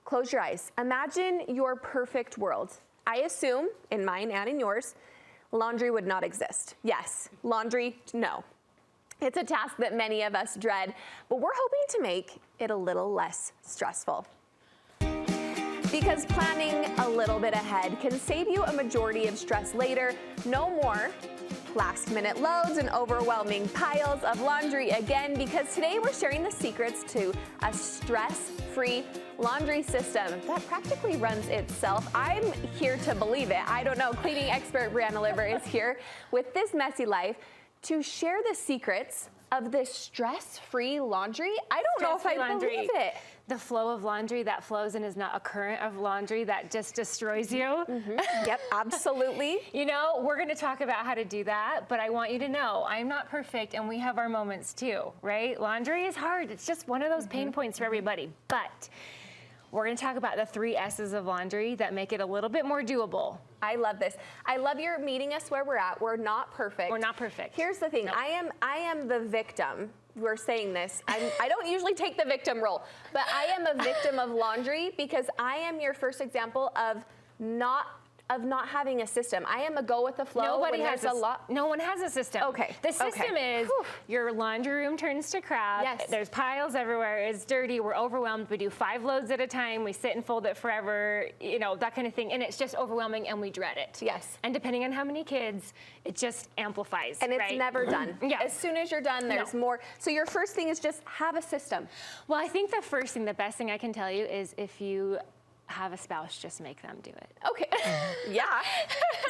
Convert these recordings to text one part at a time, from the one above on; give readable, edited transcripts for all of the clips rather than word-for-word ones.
Close your eyes. Imagine your perfect world. I assume, in mine and in yours, laundry would not exist. Yes, laundry, no. It's a task that many of us dread, but we're hoping to make it a little less stressful. Because planning a little bit ahead can save you a majority of stress later. No more last-minute loads and overwhelming piles of laundry again, because today we're sharing the secrets to a stress-free laundry system that practically runs itself. I'm here to believe it. I don't know. Cleaning expert Briana Lybbert is here with This Messie Life to share the secrets of this stress-free laundry. I don't know if I believe it. The flow of laundry that flows and is not a current of laundry that just destroys you. Yep, absolutely. You know, we're gonna talk about how to do that, but I want you to know I'm not perfect and we have our moments too, right? Laundry is hard. It's just one of those pain points for everybody. But we're gonna talk about the 3 S's of laundry that make it a little bit more doable. I love this. I love your meeting us where we're at. We're not perfect. We're not perfect. Here's the thing. Nope. I am the victim. We're saying this. I don't usually take the victim role, but I am a victim of laundry because I am your first example of not having a system. I am a go with the flow. Nobody has a lot. No one has a system. Okay. The system is your laundry room turns to crap. Yes. There's piles everywhere. It's dirty. We're overwhelmed. We do 5 loads at a time. We sit and fold it forever. You know, that kind of thing. And it's just overwhelming and we dread it. Yes. And depending on how many kids, it just amplifies. And it's never done. Yeah. As soon as you're done, there's more. So your first thing is just have a system. Well, I think the first thing, the best thing I can tell you is if you have a spouse, just make them do it. Okay. Yeah.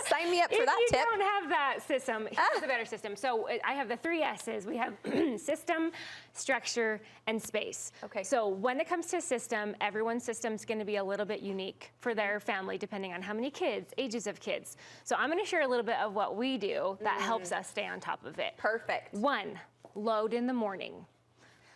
Sign me up for that tip. If you don't have that system, here's a better system. So I have the 3 S's. We have system, structure, and space. Okay. So when it comes to system, everyone's system's going to be a little bit unique for their family, depending on how many kids, ages of kids. So I'm going to share a little bit of what we do that helps us stay on top of it. Perfect. 1, load in the morning.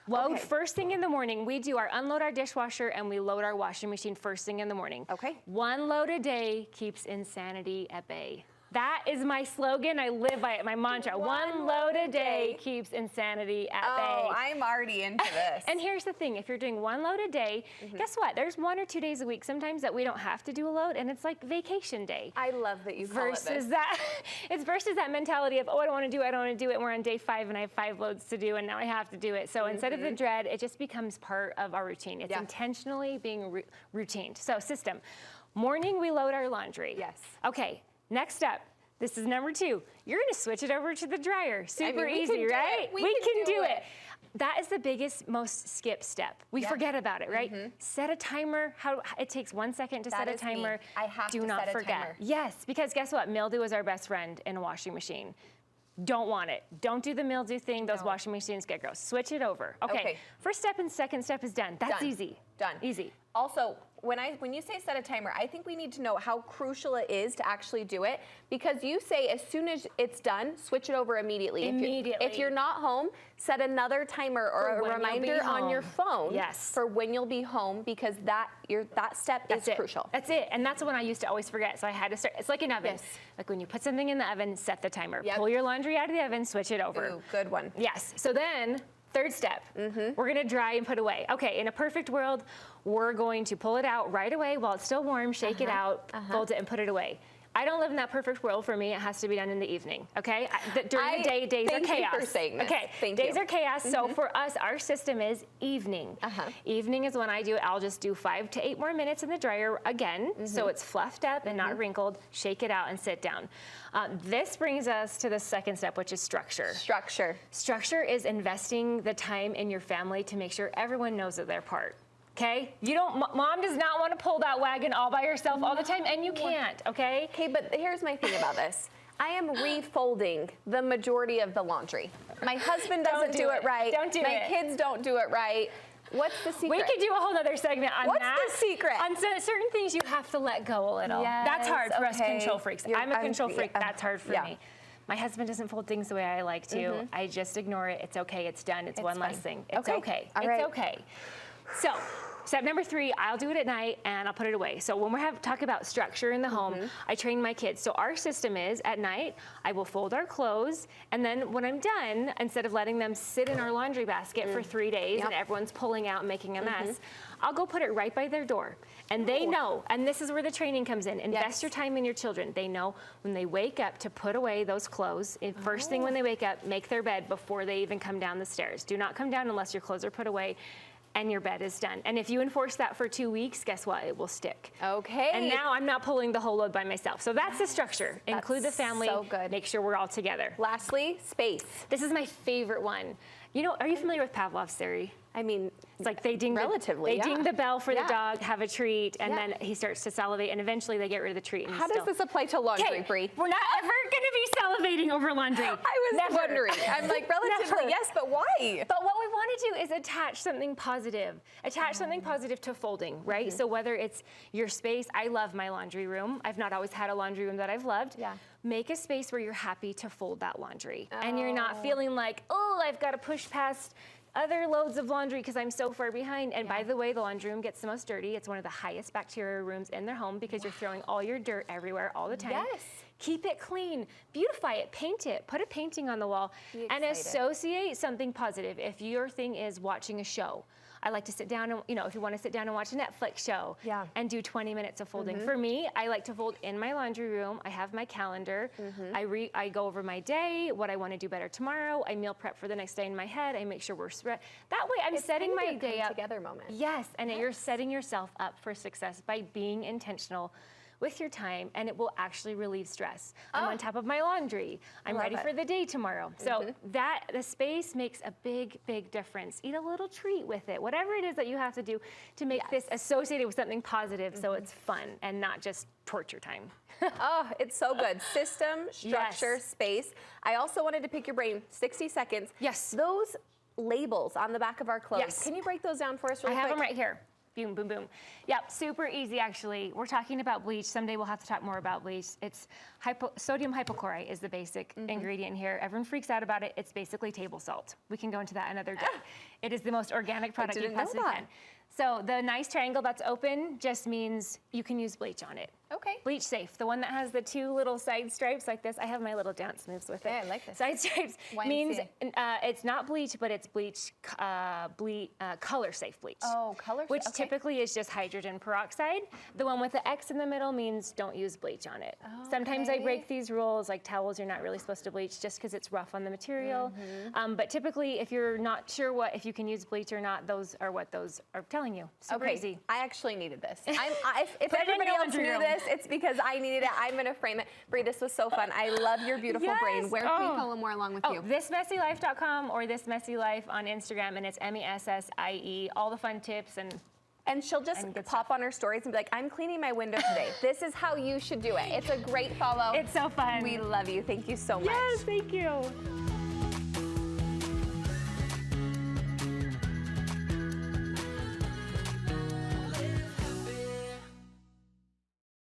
Load first thing in the morning. We unload our dishwasher and we load our washing machine first thing in the morning. Okay. 1 load a day keeps insanity at bay. That is my slogan. I live by it, my mantra. 1 load a day keeps insanity at bay. Oh, I'm already into this. And here's the thing, if you're doing 1 load a day, guess what? There's 1 or 2 days a week sometimes that we don't have to do a load, and it's like vacation day. I love that you call it this. It's versus that mentality of, oh, I don't want to do it, and we're on day 5 and I have 5 loads to do and now I have to do it. So instead of the dread, it just becomes part of our routine. It's intentionally being routined. So system. Morning, we load our laundry. Yes. Okay. Next up, this is number 2. You're going to switch it over to the dryer. Super easy, right? We can do it. That is the biggest, most skipped step. We forget about it, right? Set a timer. It takes 1 second to set a timer. I have to Do not set a forget. timer. Yes, because guess what? Mildew is our best friend in a washing machine. Don't want it. Don't do the mildew thing. Those washing machines get gross. Switch it over. Okay. First step and second step is done. That's easy. Done. Easy. Also, when you say set a timer, I think we need to know how crucial it is to actually do it, because you say as soon as it's done, switch it over immediately. If you're not home, set another timer or a reminder on your phone for when you'll be home, because that step is crucial. That's it. And that's what I used to always forget. So I had to start. It's like an oven. Like when you put something in the oven, set the timer. Pull your laundry out of the oven, switch it over. Ooh, good one. Yes. So then, third step, we're gonna dry and put away. Okay, in a perfect world, we're going to pull it out right away while it's still warm, shake it out, fold it, and put it away. I don't live in that perfect world. For me, it has to be done in the evening, okay? During the day, days are chaos. Thank you for saying this. Okay, days are chaos, so for us, our system is evening. Evening is when I do it. I'll just do 5 to 8 more minutes in the dryer again, so it's fluffed up and not wrinkled, shake it out and sit down. This brings us to the second step, which is structure. Structure. Structure is investing the time in your family to make sure everyone knows their part. Okay? Mom does not want to pull that wagon all by herself all the time, and you can't, okay? Okay, but here's my thing about this. I am refolding the majority of the laundry. My husband doesn't do it right. Don't do it. My kids don't do it right. What's the secret? We could do a whole other segment on that. What's the secret? On certain things, you have to let go a little. Yes, that's hard for us control freaks. I'm a control freak. That's hard for yeah. me. My husband doesn't fold things the way I like to. I just ignore it. It's okay. It's done. It's one less thing. It's okay. All it's right. okay. So Step number 3, I'll do it at night and I'll put it away. So when we talk about structure in the home, I train my kids. So our system is at night, I will fold our clothes, and then when I'm done, instead of letting them sit in our laundry basket for 3 days and everyone's pulling out and making a mess, I'll go put it right by their door. And they know, and this is where the training comes in. Invest your time in your children. They know when they wake up to put away those clothes. First thing when they wake up, make their bed before they even come down the stairs. Do not come down unless your clothes are put away and your bed is done. And if you enforce that for 2 weeks, guess what? It will stick. Okay. And now I'm not pulling the whole load by myself. So that's the structure. Include the family. So good. Make sure we're all together. Lastly, space. This is my favorite one. You know, are you familiar with Pavlov's theory? I mean, it's like they ding relatively, they ding the bell for the dog, have a treat, and then he starts to salivate, and eventually they get rid of the treat. And how does this apply to laundry, Bri? We're not ever going to be salivating over laundry. I was wondering. I'm like, relatively, yes, but why? But what we want to do is attach something positive. Attach something positive to folding, right? So whether it's your space, I love my laundry room. I've not always had a laundry room that I've loved. Yeah. Make a space where you're happy to fold that laundry. And you're not feeling like, oh, I've got to push past other loads of laundry because I'm so far behind. And by the way, the laundry room gets the most dirty. It's one of the highest bacteria rooms in their home because you're throwing all your dirt everywhere all the time. Yes. Keep it clean, beautify it, paint it, put a painting on the wall, and associate something positive. If your thing is watching a show, I like to sit down and, you know, if you want to sit down and watch a Netflix show and do 20 minutes of folding. For me, I like to fold in my laundry room. I have my calendar. I go over my day, what I want to do better tomorrow. I meal prep for the next day in my head. I make sure we're spread. That way I'm setting my day up. Together moment. Yes, and you're setting yourself up for success by being intentional with your time, and it will actually relieve stress. I'm on top of my laundry. I'm ready for the day tomorrow. So that the space makes a big, big difference. Eat a little treat with it, whatever it is that you have to do to make this associated with something positive, so it's fun and not just torture time. Oh, it's so good. System, structure, space. I also wanted to pick your brain, 60 seconds. Yes. Those labels on the back of our clothes. Yes. Can you break those down for us really I have quick? them right here. Boom, boom, boom. Yep, super easy actually. We're talking about bleach. Someday we'll have to talk more about bleach. It's sodium hypochlorite is the basic ingredient here. Everyone freaks out about it. It's basically table salt. We can go into that another day. It is the most organic product you possibly can. So the nice triangle that's open just means you can use bleach on it. Okay. Bleach safe. The one that has the 2 little side stripes like this. I have my little dance moves with it. Yeah, I like this. Side stripes means it's not bleach, but it's bleach, color safe bleach. Oh, color safe. Which typically is just hydrogen peroxide. The one with the X in the middle means don't use bleach on it. Sometimes I break these rules, like towels you're not really supposed to bleach just because it's rough on the material. But typically, if you're not sure if you can use bleach or not, those are what those are telling you. Super easy. I actually needed this. If everybody else knew this, it's because I needed it. I'm going to frame it. Bri, this was so fun. I love your beautiful brain. Where can we follow more along with you? ThisMessieLife.com or This Messie Life on Instagram, and it's MESSIE. All the fun tips and she'll just pop on her stories and be like, I'm cleaning my window today. This is how you should do it. It's a great follow. It's so fun. We love you. Thank you so much. Yes, thank you.